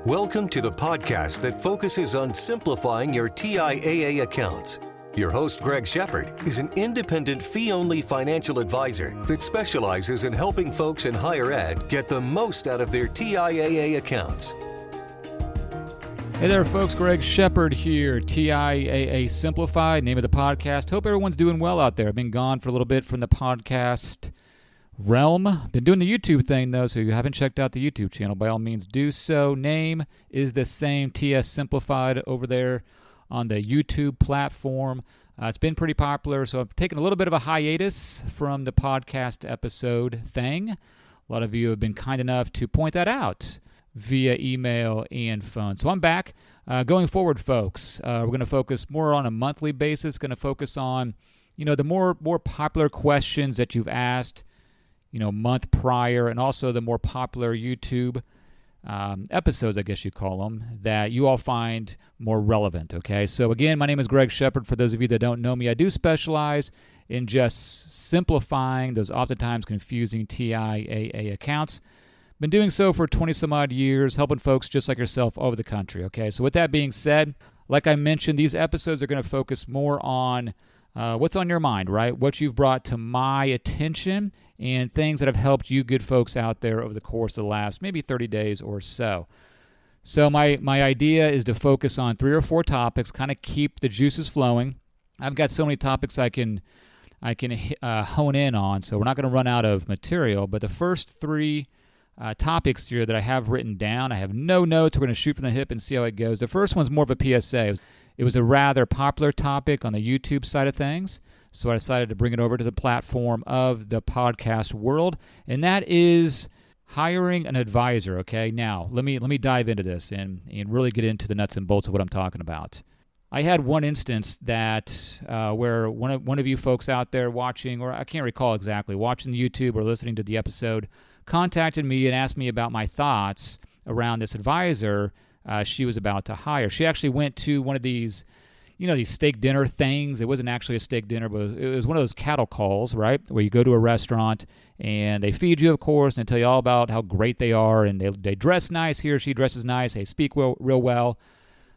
Welcome to the podcast that focuses on simplifying your TIAA accounts. Your host, Greg Shepard, is an independent fee-only financial advisor that specializes in helping folks in higher ed get the most out of their TIAA accounts. Hey there, folks. Greg Shepard here, TIAA Simplified, name of the podcast. Hope everyone's doing well out there. I've been gone for a little bit from the podcast realm. Been doing the YouTube thing, though, so if you haven't checked out the YouTube channel, by all means do so. Name is the same, TIAA Simplified, over there on the YouTube platform. It's been pretty popular, so I've taken a little bit of a hiatus from the podcast episode thing. A lot of you have been kind enough to point that out via email and phone. So I'm back. Going forward, folks, we're going to focus more on a monthly basis, going to focus on, the more popular questions that you've asked, month prior, and also the more popular YouTube episodes, I guess you call them, that you all find more relevant, okay? So again, my name is Greg Shepard. For those of you that don't know me, I do specialize in just simplifying those oftentimes confusing TIAA accounts. Been doing so for 20 some odd years, helping folks just like yourself all over the country, okay? So with that being said, like I mentioned, these episodes are going to focus more on what's on your mind, right? What you've brought to my attention and things that have helped you good folks out there over the course of the last maybe 30 days or so. So my idea is to focus on 3 or 4 topics, kind of keep the juices flowing. I've got so many topics I can hone in on, so we're not going to run out of material. But the first 3 topics here that I have written down, I have no notes. We're going to shoot from the hip and see how it goes. The first one's more of a PSA. It was a rather popular topic on the YouTube side of things, so I decided to bring it over to the platform of the podcast world, and that is hiring an advisor, okay? Now, let me dive into this and really get into the nuts and bolts of what I'm talking about. I had one instance that where one of you folks out there watching, or I can't recall exactly, watching the YouTube or listening to the episode, contacted me and asked me about my thoughts around this advisor she was about to hire. She actually went to one of these, these steak dinner things. It wasn't actually a steak dinner, but it was one of those cattle calls, right, where you go to a restaurant and they feed you, of course, and they tell you all about how great they are, and they dress nice. He or she dresses nice. They speak real well.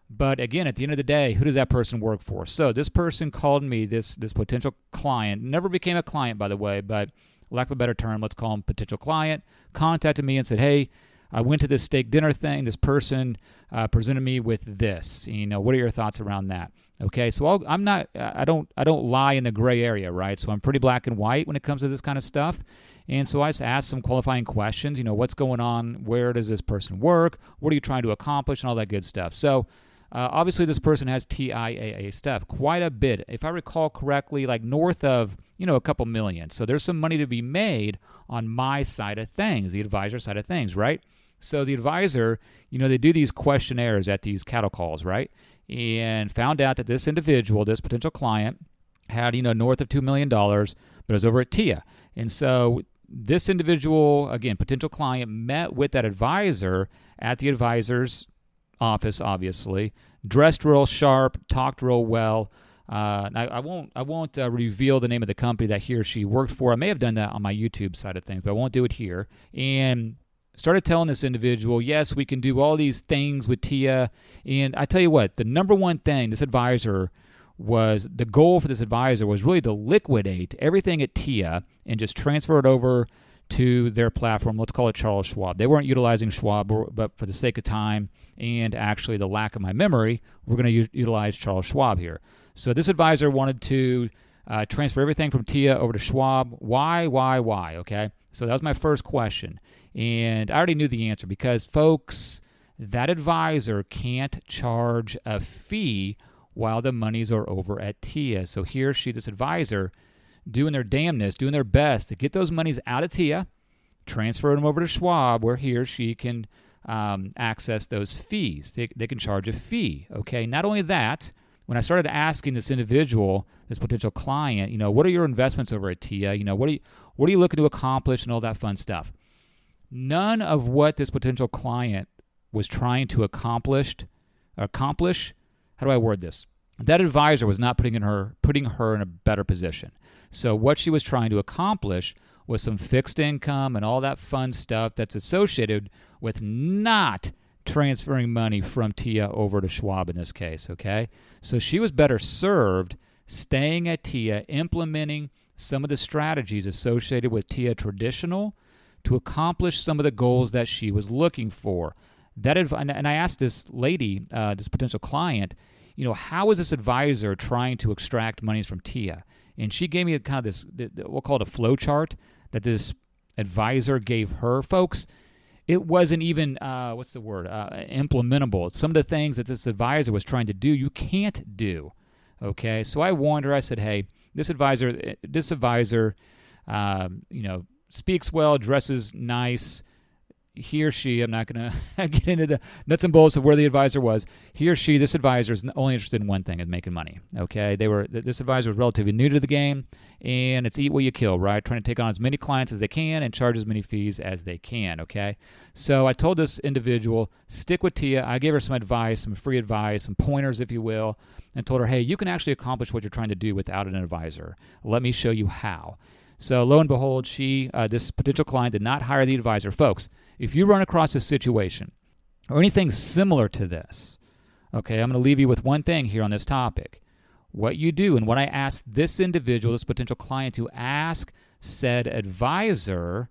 But again, at the end of the day, who does that person work for? So this person called me, this potential client, never became a client, by the way, but lack of a better term, let's call him potential client, contacted me and said, hey, I went to this steak dinner thing. This person presented me with this. What are your thoughts around that? Okay, so I don't lie in the gray area, right? So I'm pretty black and white when it comes to this kind of stuff. And so I just asked some qualifying questions. What's going on? Where does this person work? What are you trying to accomplish? And all that good stuff. So obviously this person has TIAA stuff, quite a bit. If I recall correctly, like north of, a couple million. So there's some money to be made on my side of things, the advisor side of things, right? So the advisor, they do these questionnaires at these cattle calls, right? And found out that this individual, this potential client, had, north of $2 million, but it was over at TIAA. And so this individual, again, potential client, met with that advisor at the advisor's office, obviously, dressed real sharp, talked real well. I won't reveal the name of the company that he or she worked for. I may have done that on my YouTube side of things, but I won't do it here. And started telling this individual, yes, we can do all these things with TIAA. And I tell you what, the number one thing the goal for this advisor was really to liquidate everything at TIAA and just transfer it over to their platform. Let's call it Charles Schwab. They weren't utilizing Schwab, but for the sake of time and actually the lack of my memory, we're going to utilize Charles Schwab here. So this advisor wanted to transfer everything from TIAA over to Schwab. Why? Okay? So that was my first question. And I already knew the answer because, folks, that advisor can't charge a fee while the monies are over at TIAA. So he or she, this advisor, doing their damnness, doing their best to get those monies out of TIAA, transfer them over to Schwab where he or she can access those fees. They can charge a fee, okay? Not only that, when I started asking this individual, this potential client, what are your investments over at TIAA? What are you looking to accomplish and all that fun stuff? None of what this potential client was trying to accomplish, how do I word this? That advisor was not putting her in a better position. So what she was trying to accomplish was some fixed income and all that fun stuff that's associated with not transferring money from TIAA over to Schwab in this case, okay? So she was better served staying at TIAA, implementing some of the strategies associated with TIAA Traditional to accomplish some of the goals that she was looking for. And I asked this lady, this potential client, how is this advisor trying to extract monies from TIAA? And she gave me kind of this, we'll call it a flow chart that this advisor gave her. Folks, it wasn't even, implementable. Some of the things that this advisor was trying to do, you can't do, okay? So I warned her. I said, hey, this advisor, speaks well, dresses nice. He or she, I'm not going to get into the nuts and bolts of where the advisor was. He or she, this advisor is only interested in one thing, in making money, okay? This advisor was relatively new to the game, and it's eat what you kill, right? Trying to take on as many clients as they can and charge as many fees as they can, okay? So I told this individual, stick with TIAA. I gave her some advice, some free advice, some pointers, if you will, and told her, hey, you can actually accomplish what you're trying to do without an advisor. Let me show you how. So lo and behold, this potential client did not hire the advisor. Folks, if you run across a situation or anything similar to this, okay, I'm going to leave you with one thing here on this topic. What you do, and what I asked this individual, this potential client, to ask said advisor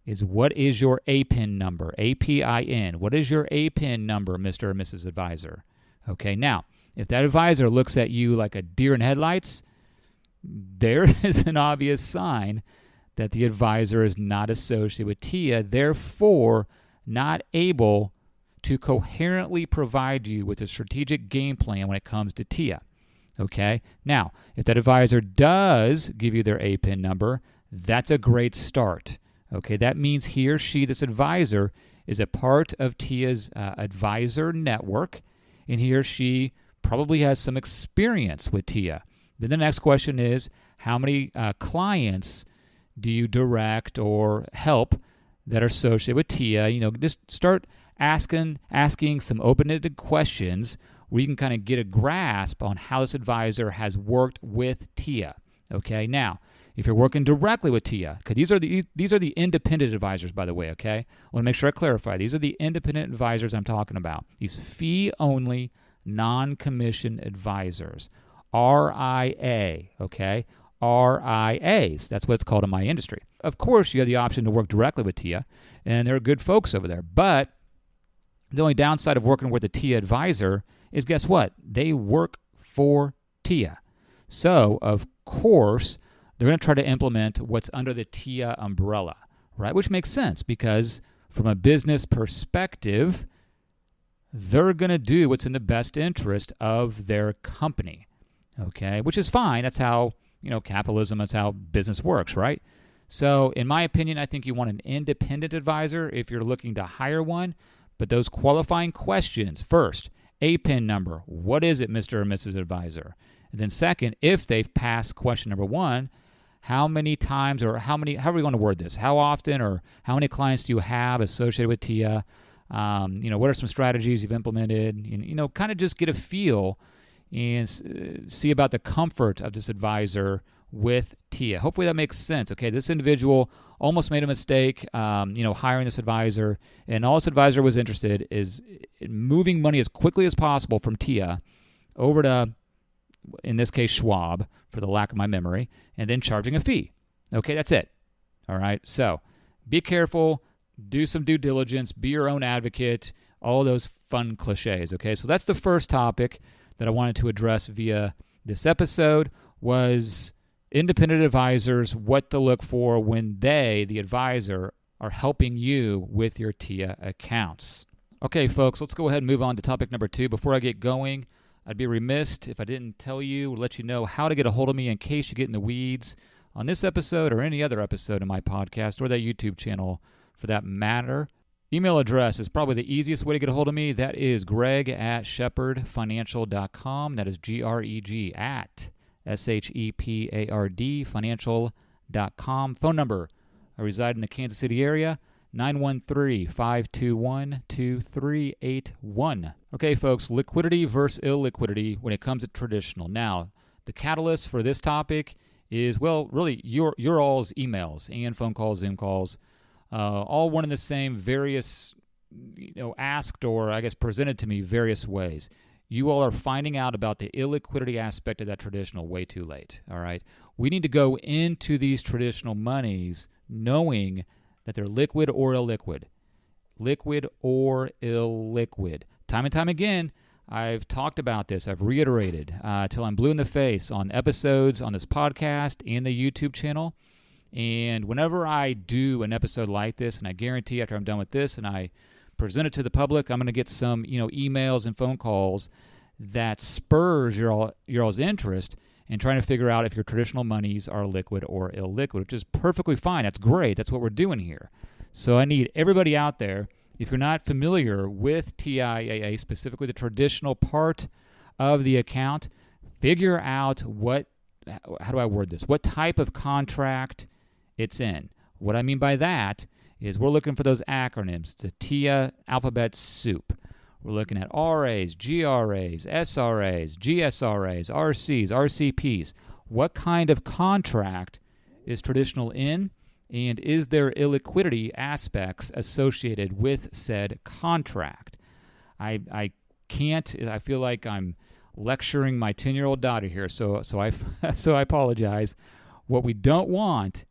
is, what is your APIN number? APIN. What is your APIN number, Mr. or Mrs. Advisor? Okay, now, if that advisor looks at you like a deer in headlights, there is an obvious sign that the advisor is not associated with TIAA, therefore not able to coherently provide you with a strategic game plan when it comes to TIAA. Okay? Now, if that advisor does give you their APIN number, that's a great start. Okay? That means he or she, this advisor, is a part of TIAA's advisor network, and he or she probably has some experience with TIAA. Then the next question is, how many clients do you direct or help that are associated with TIAA? Just start asking some open-ended questions where you can kind of get a grasp on how this advisor has worked with TIAA. Okay, now, if you're working directly with TIAA, because these are the independent advisors, by the way, okay? I want to make sure I clarify. These are the independent advisors I'm talking about. These fee-only, non-commission advisors. RIA, okay? RIAs. That's what it's called in my industry. Of course, you have the option to work directly with TIAA, and there are good folks over there. But the only downside of working with a TIAA advisor is, guess what? They work for TIAA. So, of course, they're going to try to implement what's under the TIAA umbrella, right? Which makes sense because from a business perspective, they're going to do what's in the best interest of their company. Okay, which is fine. That's how, capitalism, that's how business works, right? So in my opinion, I think you want an independent advisor if you're looking to hire one. But those qualifying questions, first, APIN number. What is it, Mr. or Mrs. Advisor? And then second, if they've passed question number one, how many times or how are we going to word this? How often or how many clients do you have associated with TIAA? What are some strategies you've implemented? Kind of just get a feel and see about the comfort of this advisor with TIAA. Hopefully that makes sense. Okay, this individual almost made a mistake, hiring this advisor, and all this advisor was interested is in moving money as quickly as possible from TIAA over to, in this case, Schwab, for the lack of my memory, and then charging a fee. Okay, that's it. All right, so be careful, do some due diligence, be your own advocate, all those fun cliches. Okay, so that's the first topic that I wanted to address via this episode was independent advisors, what to look for when they, the advisor, are helping you with your TIAA accounts. Okay, folks, let's go ahead and move on to topic number 2. Before I get going, I'd be remiss if I didn't tell you or let you know how to get a hold of me in case you get in the weeds on this episode or any other episode of my podcast or that YouTube channel for that matter. Email address is probably the easiest way to get a hold of me. That is greg@shepardfinancial.com. That is GREG at SHEPARD financial.com. Phone number, I reside in the Kansas City area, 913-521-2381. Okay, folks, liquidity versus illiquidity when it comes to traditional. Now, the catalyst for this topic is, well, really your all's emails and phone calls, Zoom calls, all one and the same, various asked or I guess presented to me various ways. You all are finding out about the illiquidity aspect of that traditional way too late, all right? We need to go into these traditional monies knowing that they're liquid or illiquid. Liquid or illiquid. Time and time again, I've talked about this. I've reiterated till I'm blue in the face on episodes on this podcast and the YouTube channel. And whenever I do an episode like this, and I guarantee after I'm done with this and I present it to the public, I'm going to get some emails and phone calls that spurs your all's interest in trying to figure out if your traditional monies are liquid or illiquid, which is perfectly fine. That's great. That's what we're doing here. So I need everybody out there, if you're not familiar with TIAA, specifically the traditional part of the account, figure out how do I word this? What type of contract it's in. What I mean by that is we're looking for those acronyms. It's a TIAA alphabet soup. We're looking at RAs, GRAs, SRAs, GSRAs, RCs, RCPs. What kind of contract is traditional in, and is there illiquidity aspects associated with said contract? I feel like I'm lecturing my 10-year-old daughter here, so I apologize. What we don't want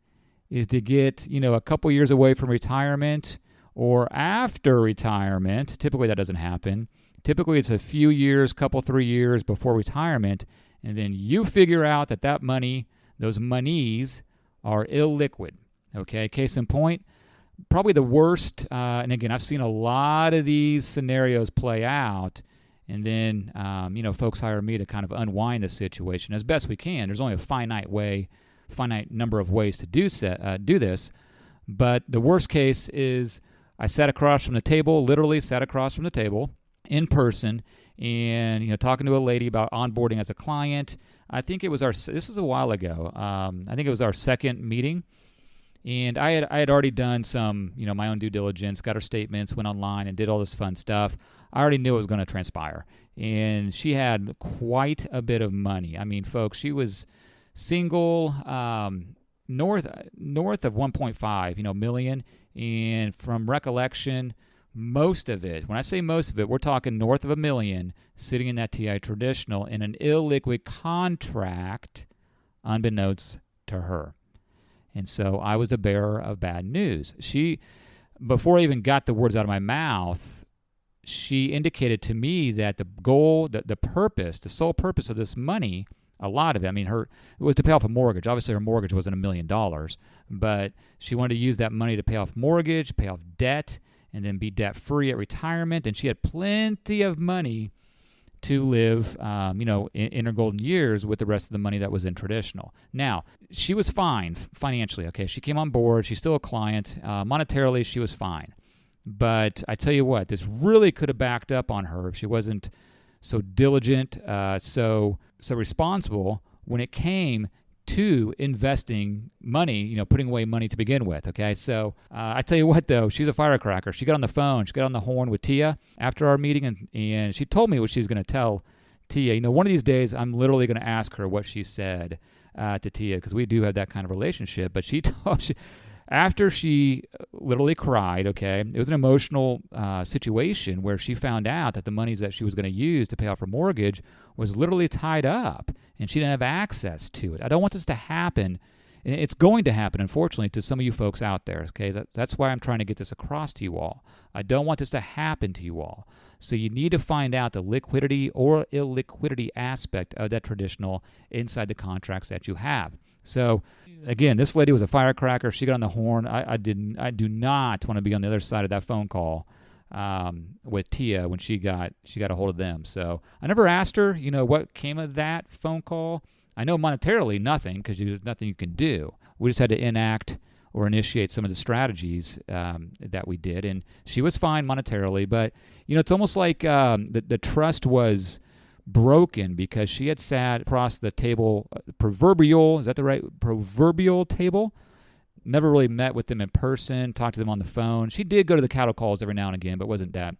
is to get, a couple years away from retirement or after retirement. Typically that doesn't happen. Typically it's a few years, 3 years before retirement, and then you figure out that money, those monies, are illiquid. Okay, case in point, probably the worst, and again, I've seen a lot of these scenarios play out, and then, folks hire me to kind of unwind the situation as best we can. There's only a finite number of ways to do this, but the worst case is I sat across from the table, literally sat across from the table in person, and talking to a lady about onboarding as a client. I think it was this is a while ago. I think it was our second meeting, and I had already done some my own due diligence, got her statements, went online and did all this fun stuff. I already knew it was going to transpire, and she had quite a bit of money. I mean, folks, she was single, north of 1.5 million, and from recollection, most of it, when I say most of it, we're talking north of $1 million sitting in that TIAA Traditional in an illiquid contract, unbeknownst to her. And so I was the bearer of bad news. Before I even got the words out of my mouth, she indicated to me that the goal, the purpose, the sole purpose of this money, a lot of it, it was to pay off a mortgage. Obviously, her mortgage wasn't $1 million, but she wanted to use that money to pay off mortgage, pay off debt, and then be debt-free at retirement. And she had plenty of money to live, in her golden years with the rest of the money that was in traditional. Now, she was fine financially, okay? She came on board. She's still a client. Monetarily, she was fine. But I tell you what, this really could have backed up on her if she wasn't so diligent, so responsible when it came to investing money, putting away money to begin with, okay? So I tell you what, though, she's a firecracker. She got on the phone. She got on the horn with Tia after our meeting, and she told me what she's going to tell Tia. One of these days, I'm literally going to ask her what she said to Tia, because we do have that kind of relationship. But after she literally cried, okay, it was an emotional situation where she found out that the monies that she was going to use to pay off her mortgage was literally tied up, and she didn't have access to it. I don't want this to happen. It's going to happen, unfortunately, to some of you folks out there, okay? That's why I'm trying to get this across to you all. I don't want this to happen to you all. So you need to find out the liquidity or illiquidity aspect of that traditional inside the contracts that you have. So, again, this lady was a firecracker. She got on the horn. I do not want to be on the other side of that phone call with Tia when she got a hold of them. So I never asked her, what came of that phone call. I know monetarily nothing, because there's nothing you can do. We just had to enact or initiate some of the strategies that we did, and she was fine monetarily. But it's almost like the trust was broken because she had sat across the table, proverbial table, never really met with them in person, talked to them on the phone. She did go to the cattle calls every now and again, but wasn't that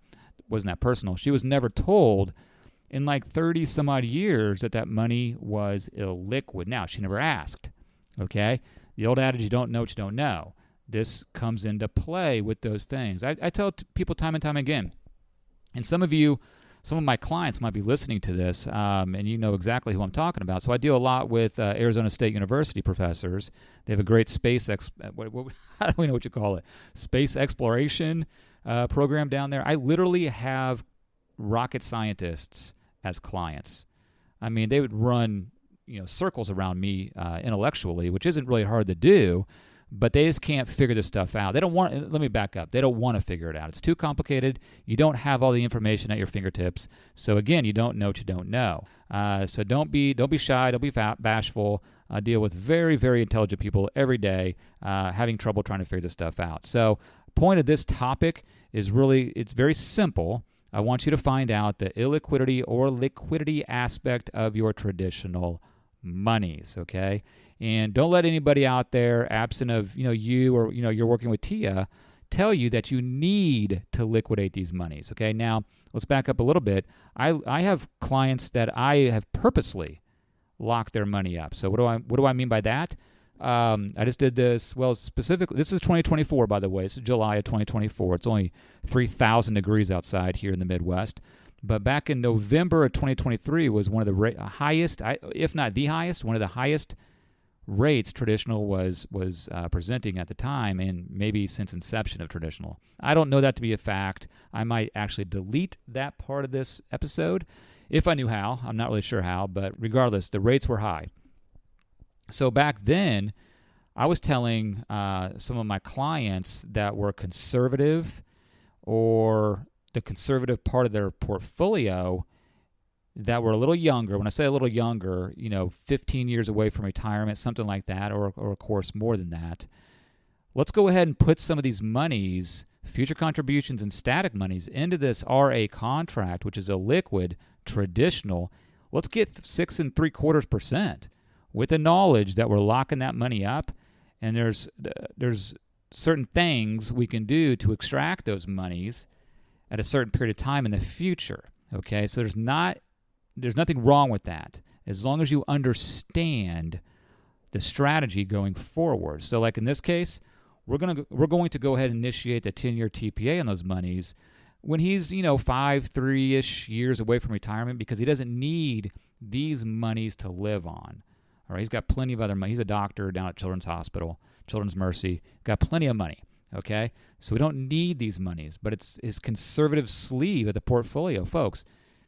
personal. She was never told in like 30 some odd years that money was illiquid. Now, she never asked, okay? The old adage, you don't know what you don't know. this comes into play with those things. I tell people time and time again, and some of my clients might be listening to this, and you know exactly who I'm talking about. So I deal a lot with Arizona State University professors. They have a great space, I don't even know what you call it, space exploration program down there. I literally have rocket scientists as clients. I mean, they would run circles around me intellectually, which isn't really hard to do, but they just can't figure this stuff out. They don't want. Let me back up. They don't want to figure it out. It's too complicated. You don't have all the information at your fingertips. So again, you don't know what you don't know. So don't be shy. Don't be bashful. Deal with very, very intelligent people every day, having trouble trying to figure this stuff out. So point of this topic is it's very simple. I want you to find out the illiquidity or liquidity aspect of your traditional monies, okay? And don't let anybody out there, absent of you or you're working with TIAA, tell you that you need to liquidate these monies, okay? Now, let's back up a little bit. I have clients that I have purposely locked their money up. So what do I mean by that? I just did this, specifically, this is 2024, by the way. This is July of 2024. It's only 3,000 degrees outside here in the Midwest. But back in November of 2023 was one of the highest, if not the highest, one of the highest rates Traditional was presenting at the time, and maybe since inception of Traditional. I don't know that to be a fact. I might actually delete that part of this episode if I knew how. I'm not really sure how, but regardless, the rates were high. So back then, I was telling some of my clients that were conservative, or the conservative part of their portfolio, that were a little younger. When I say a little younger, 15 years away from retirement, something like that, or of course more than that. Let's go ahead and put some of these monies, future contributions and static monies, into this RA contract, which is a liquid traditional. Let's get 6 3/4%. With the knowledge that we're locking that money up, and there's certain things we can do to extract those monies at a certain period of time in the future. Okay, so there's nothing wrong with that, as long as you understand the strategy going forward. So, like in this case, we're going to go ahead and initiate the 10-year TPA on those monies when he's 3-ish years away from retirement, because he doesn't need these monies to live on. All right, he's got plenty of other money. He's a doctor down at Children's Hospital, Children's Mercy. Got plenty of money, okay? So we don't need these monies, but it's his conservative sleeve of the portfolio. Folks,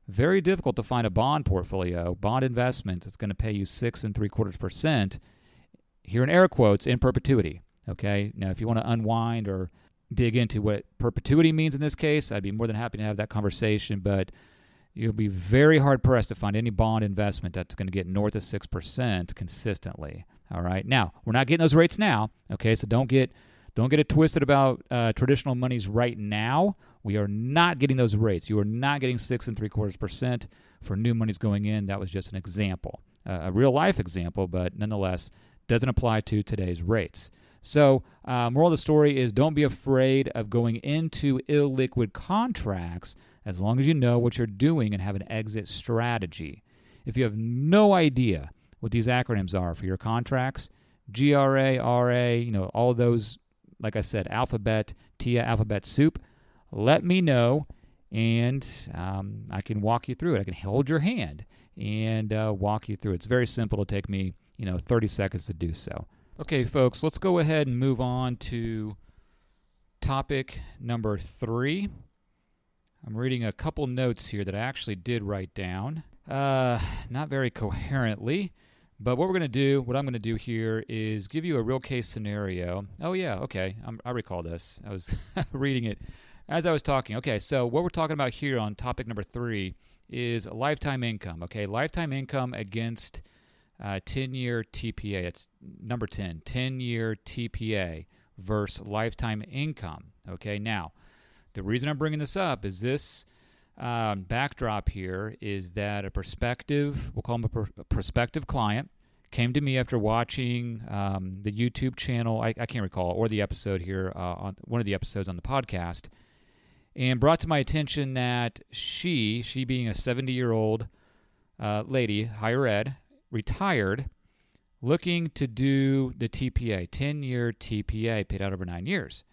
very difficult to find a bond portfolio, bond investment that's going to pay you 6 3/4%, here in air quotes, in perpetuity, okay? Now, if you want to unwind or dig into what perpetuity means in this case, I'd be more than happy to have that conversation, but you'll be very hard-pressed to find any bond investment that's going to get north of 6% consistently. All right. Now, we're not getting those rates now. Okay, so don't get it twisted about traditional monies right now. We are not getting those rates. You are not getting 6 3/4% for new monies going in. That was just an example, a real-life example, but nonetheless doesn't apply to today's rates. So, moral of the story is, don't be afraid of going into illiquid contracts, as long as you know what you're doing and have an exit strategy. If you have no idea what these acronyms are for your contracts, GRA, RA, all of those, like I said, alphabet, TIAA alphabet soup, let me know, and I can walk you through it. I can hold your hand and walk you through it. It's very simple. It'll take me, 30 seconds to do so. Okay, folks, let's go ahead and move on to topic number 3. I'm reading a couple notes here that I actually did write down, not very coherently, but what I'm going to do here is give you a real case scenario. Oh yeah, okay, I recall this. I was reading it as I was talking. Okay, so what we're talking about here on topic number 3 is lifetime income. Okay, lifetime income against 10-year TPA. It's number 10, 10-year TPA versus lifetime income. Okay, now, the reason I'm bringing this up is this backdrop here is that a prospective, we'll call him a prospective client, came to me after watching the YouTube channel, I can't recall, or the episode here, on one of the episodes on the podcast, and brought to my attention that she being a 70-year-old lady, higher ed, retired, looking to do the TPA, 10-year TPA paid out over 9 years.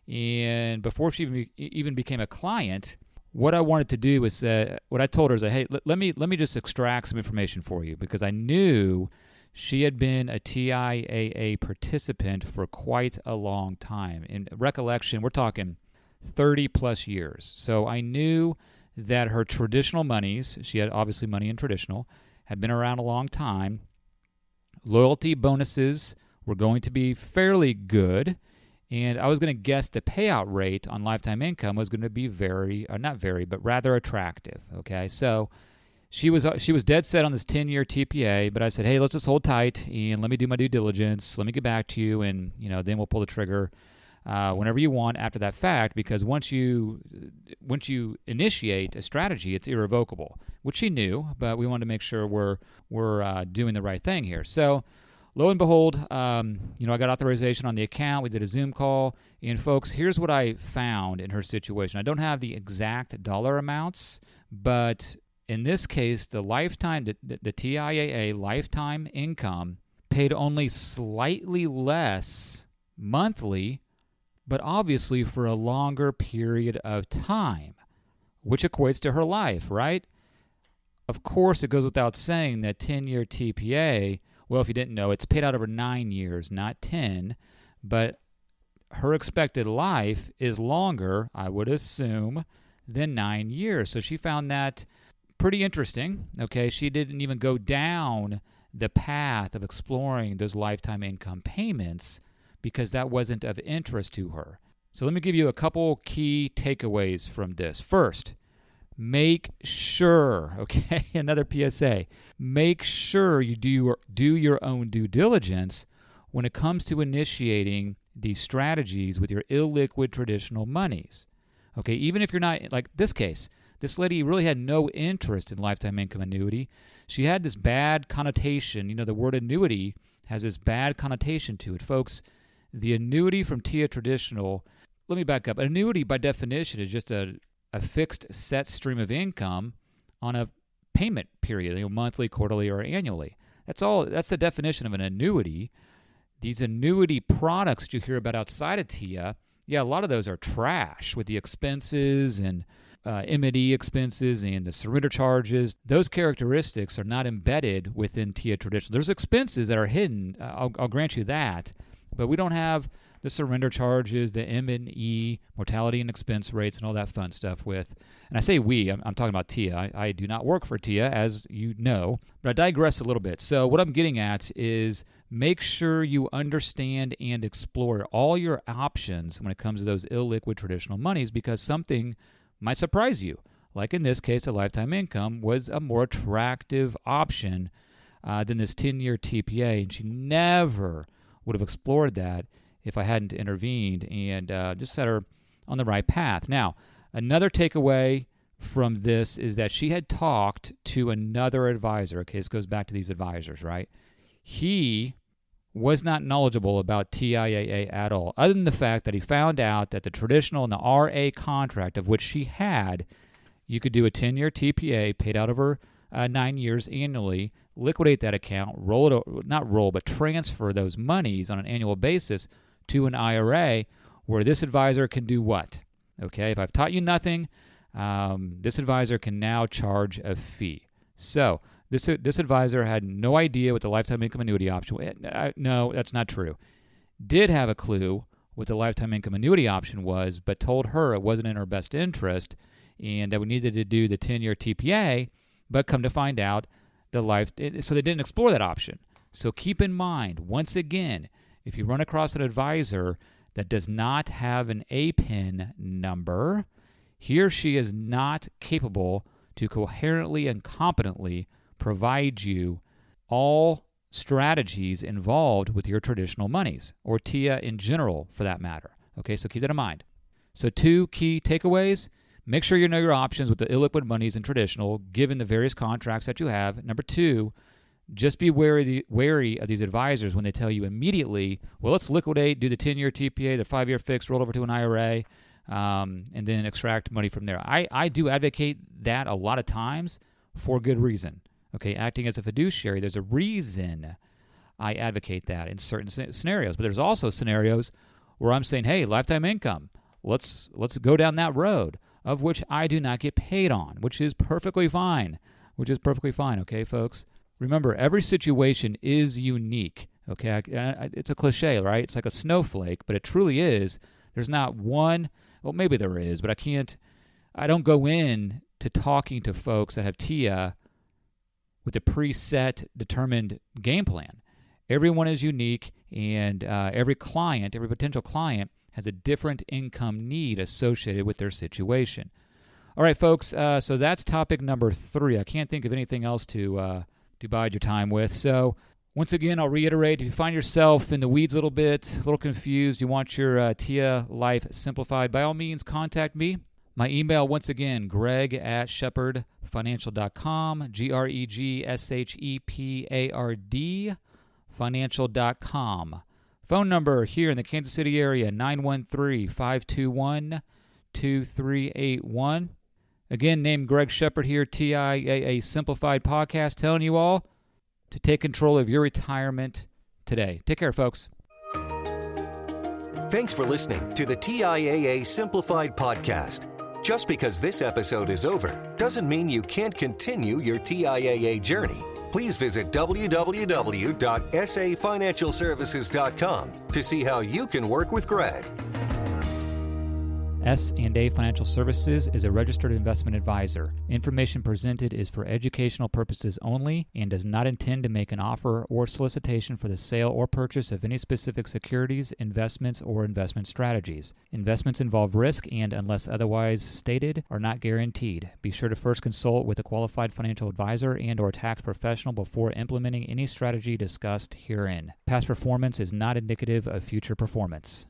And before she even became a client, what I wanted to do was, what I told her is, hey, let me just extract some information for you, because I knew she had been a TIAA participant for quite a long time. In recollection, we're talking 30 plus years. So I knew that her traditional monies, she had obviously money in traditional, had been around a long time. Loyalty bonuses were going to be fairly good. And I was going to guess the payout rate on lifetime income was going to be rather attractive. Okay, so she was dead set on this 10-year TPA, but I said, hey, let's just hold tight and let me do my due diligence. Let me get back to you, and then we'll pull the trigger whenever you want after that fact, because once you initiate a strategy, it's irrevocable, which she knew, but we wanted to make sure we're doing the right thing here. So lo and behold, I got authorization on the account. We did a Zoom call. And folks, here's what I found in her situation. I don't have the exact dollar amounts, but in this case, the TIAA lifetime income paid only slightly less monthly, but obviously for a longer period of time, which equates to her life, right? Of course, it goes without saying that 10-year TPA, well, if you didn't know, it's paid out over 9 years, not 10, but her expected life is longer, I would assume, than 9 years. So she found that pretty interesting. Okay, she didn't even go down the path of exploring those lifetime income payments because that wasn't of interest to her. So let me give you a couple key takeaways from this. First, make sure, okay, another PSA, make sure you do your own due diligence when it comes to initiating these strategies with your illiquid traditional monies. Okay, even if you're not, like this case, this lady really had no interest in lifetime income annuity. She had this bad connotation. The word annuity has this bad connotation to it. Folks, the annuity from TIAA Traditional, let me back up. An annuity by definition is just a fixed set stream of income on a payment period, monthly, quarterly, or annually. That's all. That's the definition of an annuity. These annuity products that you hear about outside of TIAA, a lot of those are trash with the expenses and M&E expenses and the surrender charges. Those characteristics are not embedded within TIAA Traditional. There's expenses that are hidden. I'll grant you that. But we don't have the surrender charges, the M&E, mortality and expense rates, and all that fun stuff with. And I say we, I'm talking about TIAA. I do not work for TIAA, as you know, but I digress a little bit. So what I'm getting at is make sure you understand and explore all your options when it comes to those illiquid traditional monies, because something might surprise you. Like in this case, a lifetime income was a more attractive option than this 10-year TPA, and she never would have explored that if I hadn't intervened and just set her on the right path. Now, another takeaway from this is that she had talked to another advisor. Okay, this goes back to these advisors, right? He was not knowledgeable about TIAA at all, other than the fact that he found out that the traditional and the RA contract of which she had, you could do a 10-year TPA paid out over 9 years annually, liquidate that account, transfer those monies on an annual basis to an IRA, where this advisor can do what? Okay, if I've taught you nothing, this advisor can now charge a fee. So this advisor had no idea what the lifetime income annuity option was. No, that's not true. Did have a clue what the lifetime income annuity option was, but told her it wasn't in her best interest and that we needed to do the 10-year TPA, but come to find out so they didn't explore that option. So keep in mind, once again, if you run across an advisor that does not have an APIN number, he or she is not capable to coherently and competently provide you all strategies involved with your traditional monies, or TIAA in general for that matter. Okay, so keep that in mind. So 2 key takeaways. Make sure you know your options with the illiquid monies and traditional, given the various contracts that you have. Number 2, just be wary of these advisors when they tell you immediately, well, let's liquidate, do the 10-year TPA, the 5-year fix, roll over to an IRA, and then extract money from there. I do advocate that a lot of times for good reason. Okay, acting as a fiduciary, there's a reason I advocate that in certain scenarios. But there's also scenarios where I'm saying, hey, lifetime income, let's go down that road, of which I do not get paid on, which is perfectly fine. Okay, folks? Remember, every situation is unique, okay? It's a cliche, right? It's like a snowflake, but it truly is. There's not one, well, maybe there is, but I don't go in to talking to folks that have TIAA with a preset, determined game plan. Everyone is unique, and every potential client has a different income need associated with their situation. All right, folks, so that's topic number 3. I can't think of anything else to bide your time with. So once again, I'll reiterate, if you find yourself in the weeds a little bit, a little confused, you want your TIAA life simplified, by all means, contact me. My email, once again, greg@shepherdfinancial.com, GREGSHEPARD, financial.com. Phone number here in the Kansas City area, 913-521-2381. Again, named Greg Shepard here, TIAA Simplified podcast, telling you all to take control of your retirement today. Take care, folks. Thanks for listening to the TIAA Simplified podcast. Just because this episode is over doesn't mean you can't continue your TIAA journey. Please visit www.safinancialservices.com to see how you can work with Greg. S&A Financial Services is a registered investment advisor. Information presented is for educational purposes only and does not intend to make an offer or solicitation for the sale or purchase of any specific securities, investments, or investment strategies. Investments involve risk and, unless otherwise stated, are not guaranteed. Be sure to first consult with a qualified financial advisor and/or tax professional before implementing any strategy discussed herein. Past performance is not indicative of future performance.